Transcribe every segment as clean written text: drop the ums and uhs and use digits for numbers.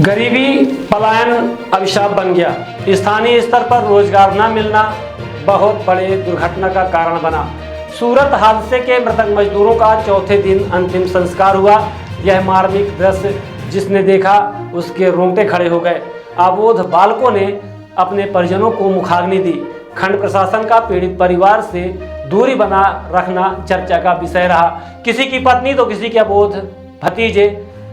गरीबी पलायन अभिशाप बन गया। स्थानीय स्तर पर रोजगार न मिलना बहुत बड़े दुर्घटना का कारण बना। सूरत हादसे के मृतक मजदूरों का चौथे दिन अंतिम संस्कार हुआ। यह मार्मिक दृश्य जिसने देखा उसके रोंगटे खड़े हो गए। अबोध बालकों ने अपने परिजनों को मुखाग्नि दी। खंड प्रशासन का पीड़ित परिवार से दूरी बना रखना चर्चा का विषय रहा। किसी की पत्नी तो किसी के अबोध भतीजे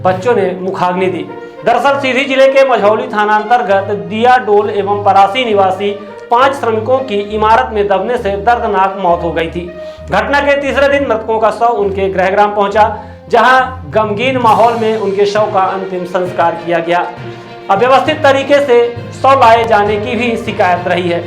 बच्चों ने मुखाग्नि दी। दरअसल सीधी जिले के मझौली थाना अंतर्गत दिया डोल एवं परासी निवासी 5 श्रमिकों की इमारत में दबने से दर्दनाक मौत हो गई थी। घटना के तीसरे दिन मृतकों का शव उनके गृहग्राम पहुंचा, जहां गमगीन माहौल में उनके शव का अंतिम संस्कार किया गया। अव्यवस्थित तरीके से शव लाए जाने की भी शिकायत रही है।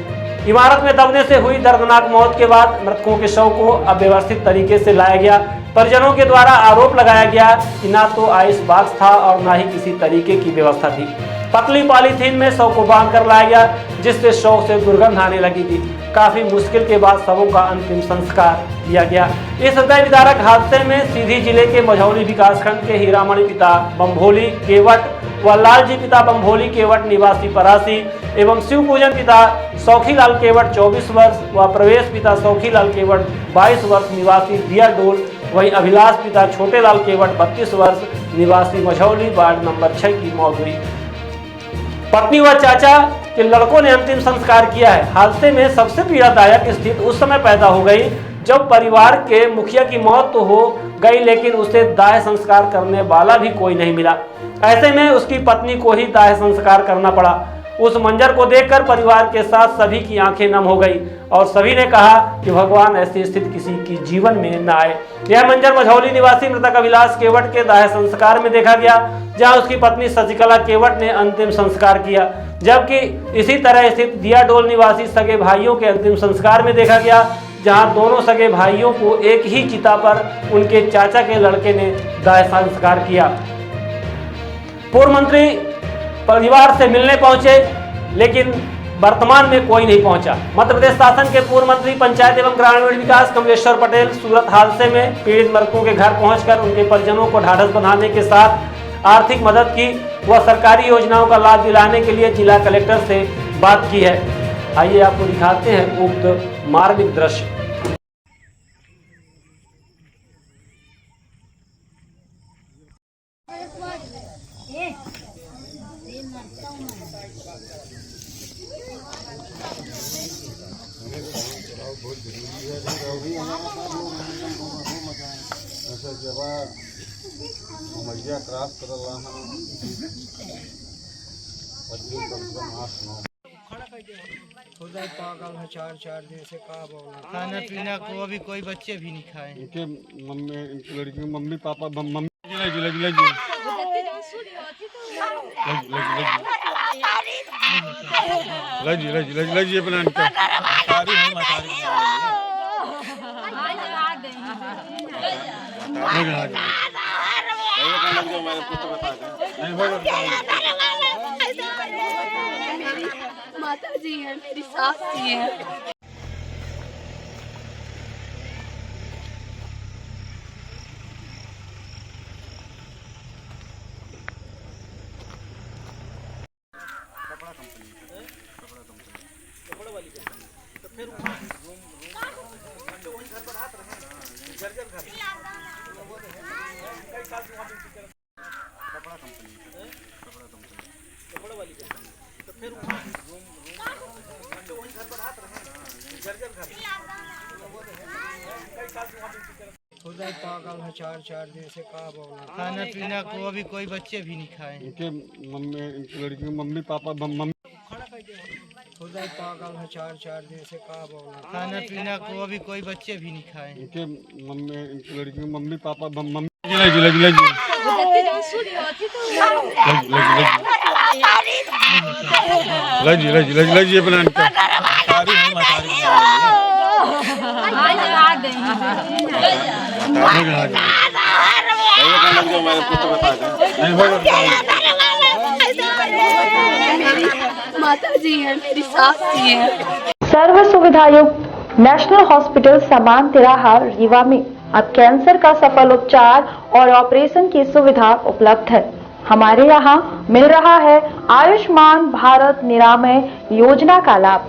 इमारत में दबने से हुई दर्दनाक मौत के बाद मृतकों के शव को अव्यवस्थित तरीके से लाया गया। परिजनों के द्वारा आरोप लगाया गया कि ना तो आइस बॉक्स था और ना ही किसी तरीके की व्यवस्था थी। पतली पॉलीथीन में शव को बांध कर लाया गया, जिससे शव से दुर्गंध आने लगी थी। काफी मुश्किल के बाद शवों का अंतिम संस्कार किया गया। इस हृदय विदारक हादसे में सीधी जिले के मझौली विकासखंड के हीरामणि पिता बम्भोली केवट व लालजी पिता बम्भोली केवट निवासी परासी एवं शिव पूजन पिता सौखीलाल केवट 24 वर्ष व प्रवेश पिता सौखीलाल केवट 22 वर्ष निवासी दिया डोल, वहीं अभिलाष पिता छोटेलाल केवट 32 वर्ष निवासी मझौली वार्ड नंबर 6 की मौत हुई। पत्नी व चाचा के लड़कों ने अंतिम संस्कार किया है। हादसे में सबसे पीड़ादायक स्थिति उस समय पैदा हो गई जब परिवार के मुखिया की मौत तो हो गई, लेकिन उसे दाह संस्कार करने वाला भी कोई नहीं मिला। ऐसे में उसकी पत्नी को ही दाह संस्कार करना पड़ा। उस मंजर को देखकर परिवार के साथ सभी की आंखें नम हो गई और सभी ने कहा कि भगवान ऐसी स्थिति किसी की जीवन में न आए। यह मंजर मझौली निवासी मृतक अभिलाष केवट के दाह संस्कार में देखा गया, जहां उसकी पत्नी शशिकला केवट ने अंतिम संस्कार किया, जबकि इसी तरह स्थित दिया डोल निवासी सगे भाइयों के अंतिम संस्कार में देखा गया, जहां दोनों सगे भाइयों को एक ही चिता पर उनके चाचा के लड़के ने दाह संस्कार किया। पूर्व मंत्री परिवार से मिलने पहुंचे, लेकिन वर्तमान में कोई नहीं पहुंचा। मध्य प्रदेश शासन के पूर्व मंत्री पंचायत एवं ग्रामीण विकास कमलेश्वर पटेल सूरत हादसे में पीड़ित मृतकों के घर पहुंचकर उनके परिजनों को ढाढ़स बंधाने के साथ आर्थिक मदद की व सरकारी योजनाओं का लाभ दिलाने के लिए जिला कलेक्टर से बात की है। आइए आपको दिखाते हैं उक्त मार्मिक दृश्य। बहुत जरूरी है ऐसा जब मैया क्रॉस कर रहा खुदा पागल है 4 दिन से का बोला खाना पीना को अभी कोई बच्चे भी नहीं खाए। इनके मम्मी इनकी लड़की के मम्मी पापा मम्मी लजी बना माता जी है, मेरी सास जी है। खुदा पागल है 4 दिन से का बोला खाना पीना को अभी कोई बच्चे भी नहीं खाए। इनके मम्मी इनकी लड़की के मम्मी पापा मम्मी खुदा पागल है 4 दिन से का बोला खाना पीना को अभी कोई बच्चे भी नहीं खाए। इनके मम्मी इनकी लड़की के मम्मी पापा मम्मी लजी बना माता जी है, मेरी सास जी है। सर्व सुविधा युक्त नेशनल हॉस्पिटल समान तिराहा रीवा में अब कैंसर का सफल उपचार और ऑपरेशन की सुविधा उपलब्ध है। हमारे यहाँ मिल रहा है आयुष्मान भारत निरामय योजना का लाभ।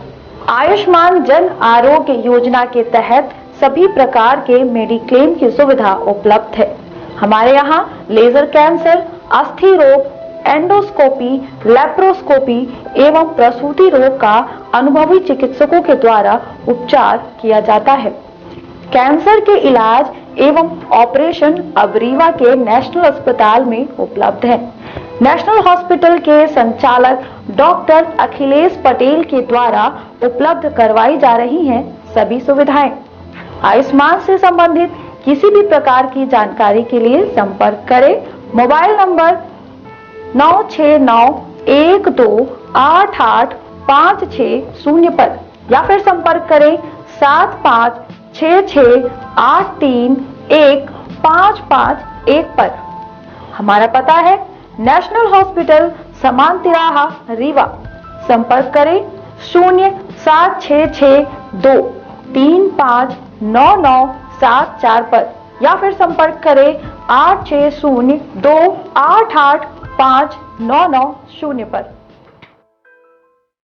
आयुष्मान जन आरोग्य योजना के तहत सभी प्रकार के मेडिक्लेम की सुविधा उपलब्ध है। हमारे यहाँ लेजर कैंसर, अस्थि रोग, एंडोस्कोपी, लेप्रोस्कोपी एवं प्रसूति रोग का अनुभवी चिकित्सकों के द्वारा उपचार किया जाता है। कैंसर के इलाज एवं ऑपरेशन अब रीवा के नेशनल अस्पताल में उपलब्ध है। नेशनल हॉस्पिटल के संचालक डॉक्टर अखिलेश पटेल के द्वारा उपलब्ध करवाई जा रही हैं सभी सुविधाएं। आयुष्मान से संबंधित किसी भी प्रकार की जानकारी के लिए संपर्क करें मोबाइल नंबर 9691288560 पर या फिर संपर्क करें 7566831551 पर। हमारा पता है नेशनल हॉस्पिटल समान तिराहा रीवा। संपर्क करें 07662359974 पर या फिर संपर्क करें 8602885990 पर।